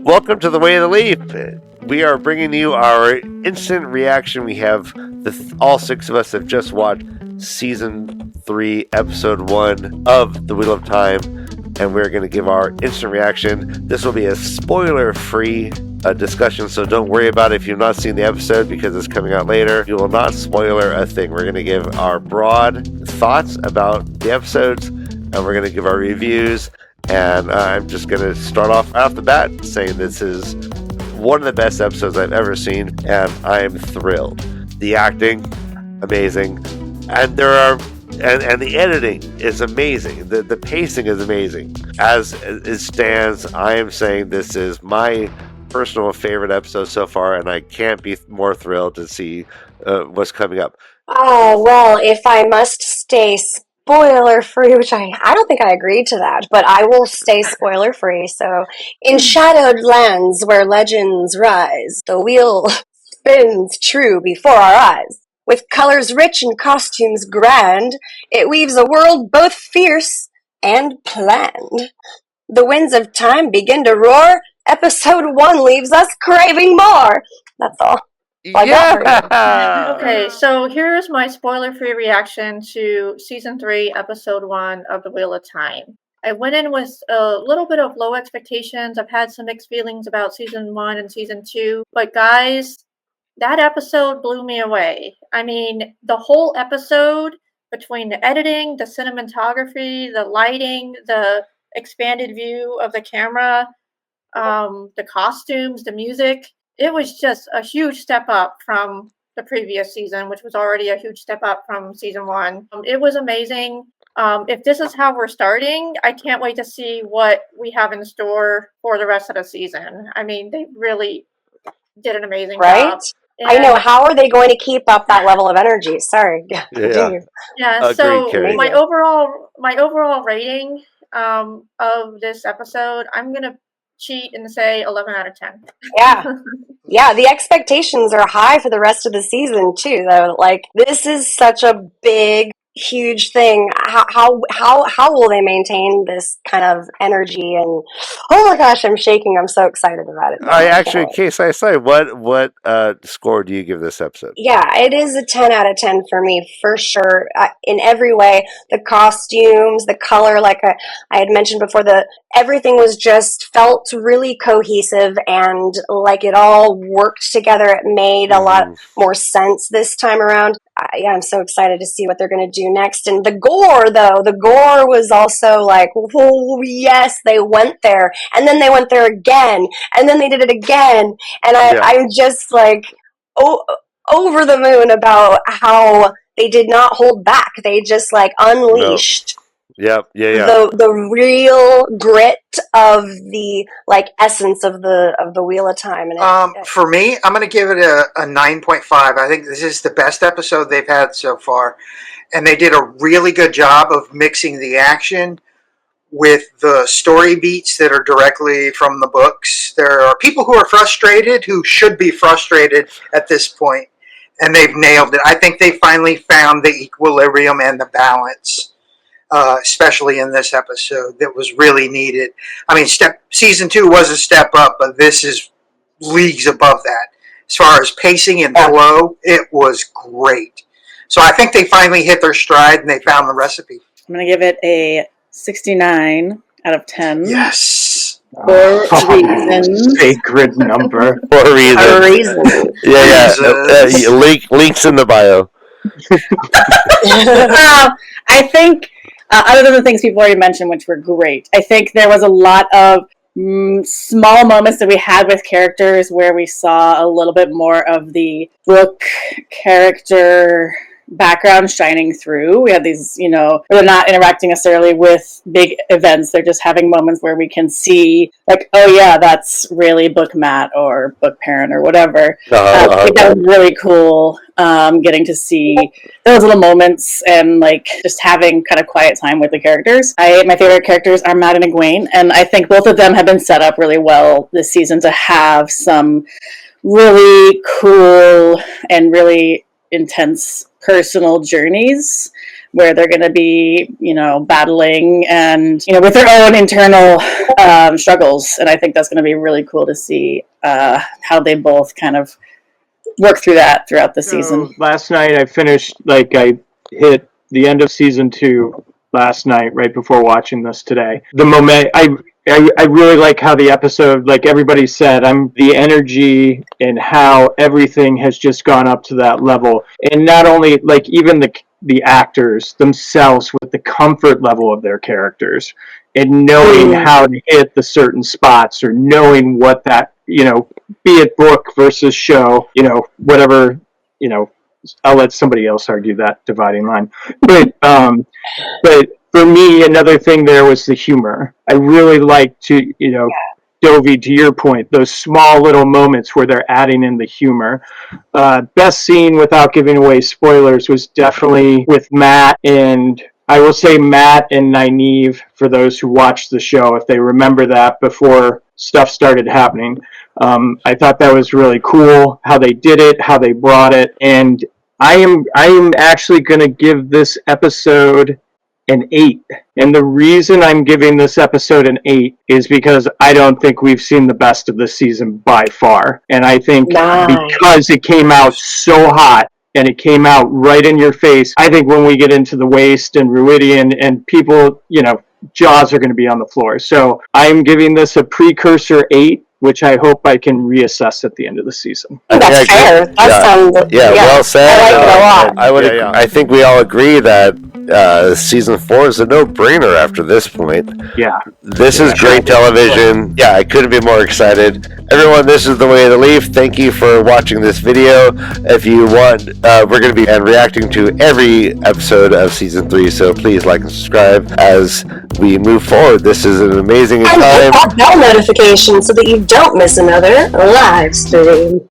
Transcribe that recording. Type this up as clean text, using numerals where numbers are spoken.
Welcome to the Way of the Leaf. We are bringing you our instant reaction. We have all six of us have just watched Season 3, Episode 1 of The Wheel of Time, and we're going to give our instant reaction. This will be a spoiler-free discussion, so don't worry about it if you've not seen the episode because it's coming out later. You will not spoiler a thing. We're going to give our broad thoughts about the episodes, and we're going to give our reviews. And I'm just going to start off the bat saying this is one of the best episodes I've ever seen, and I'm thrilled. The acting, amazing, and the editing is amazing. The pacing is amazing. As it stands, I am saying this is my personal favorite episode so far, and I can't be more thrilled to see what's coming up. Oh, well, if I must stay spoiler-free, which I don't think I agreed to that, but I will stay spoiler-free. So, in shadowed lands where legends rise, the wheel spins true before our eyes. With colors rich and costumes grand, it weaves a world both fierce and planned. The winds of time begin to roar. Episode 1 leaves us craving more. That's all. Okay, so here's my spoiler-free reaction to Season 3, Episode 1 of The Wheel of Time. I went in with a little bit of low expectations. I've had some mixed feelings about Season 1 and Season 2. But guys, that episode blew me away. I mean, the whole episode, between the editing, the cinematography, the lighting, the expanded view of the camera, the costumes, the music, it was just a huge step up from the previous season, which was already a huge step up from Season 1. It was amazing. If this is how we're starting, I can't wait to see what we have in store for the rest of the season. I mean, they really did an amazing job. And I know. How are they going to keep up that level of energy? Sorry. Yeah. So my overall rating of this episode, I'm gonna cheat and say 11 out of 10. Yeah, the expectations are high for the rest of the season too, though. Like, this is such a big, huge thing. How will they maintain this kind of energy? And oh my gosh, I'm shaking. I'm so excited about it. What score do you give this episode? Yeah, it is a 10 out of 10 for me, for sure. In every way, the costumes, the color, like I had mentioned before, everything was just felt really cohesive and like it all worked together. It made a lot more sense this time around. I'm so excited to see what they're going to do next. And the Gore, though, was also like, oh, yes, they went there. And then they went there again. And then they did it again. And I'm just like, over the moon about how they did not hold back. They just like unleashed the real grit of the like essence of the Wheel of Time. And for me, I'm going to give it a 9.5. I think this is the best episode they've had so far, and they did a really good job of mixing the action with the story beats that are directly from the books. There are people who are frustrated who should be frustrated at this point, and they've nailed it. I think they finally found the equilibrium and the balance, especially in this episode, that was really needed. I mean, Season 2 was a step up, but this is leagues above that. As far as pacing and flow, it was great. So I think they finally hit their stride and they found the recipe. I'm going to give it a 69 out of 10. Yes. For reasons. Sacred number. For a reason. Links in the bio. I think, other than the things people already mentioned, which were great, I think there was a lot of small moments that we had with characters where we saw a little bit more of the book character background shining through. We had these, where they're not interacting necessarily with big events. They're just having moments where we can see, like, oh yeah, that's really book Matt or book parent or whatever. I think that was really cool, getting to see those little moments and like just having kind of quiet time with the characters. My favorite characters are Matt and Egwene, and I think both of them have been set up really well this season to have some really cool and really intense personal journeys where they're going to be, battling and, with their own internal struggles. And I think that's going to be really cool to see how they both kind of work through that throughout the season. Last night I finished, I hit the end of season 2 last night, right before watching this today. The moment, I really like how the episode, like everybody said, the energy and how everything has just gone up to that level. And not only, even the actors themselves with the comfort level of their characters and knowing how to hit the certain spots or knowing what that, be it book versus show, whatever, I'll let somebody else argue that dividing line. But for me, another thing there was the humor. I really like to, Dovey, to your point, those small little moments where they're adding in the humor. Best scene, without giving away spoilers, was definitely with Matt, and I will say Matt and Nynaeve, for those who watched the show, if they remember that before stuff started happening. I thought that was really cool, how they did it, how they brought it, and I am actually going to give this episode an 8. And the reason I'm giving this episode an 8 is because I don't think we've seen the best of the season by far. And I think because it came out so hot and it came out right in your face, I think when we get into the Waste and Ruidian and people, jaws are going to be on the floor. So I'm giving this a precursor 8, which I hope I can reassess at the end of the season. That's fair. That sounds well said. I like it a lot. I think we all agree that season 4 is a no-brainer after this point. Yeah. This is great television. Yeah, I couldn't be more excited. Everyone, this is The Way of the Leaf. Thank you for watching this video. If you want, we're going to be reacting to every episode of season 3, so please like and subscribe as we move forward. This is an amazing time. And hit that bell notification so that you don't miss another live stream.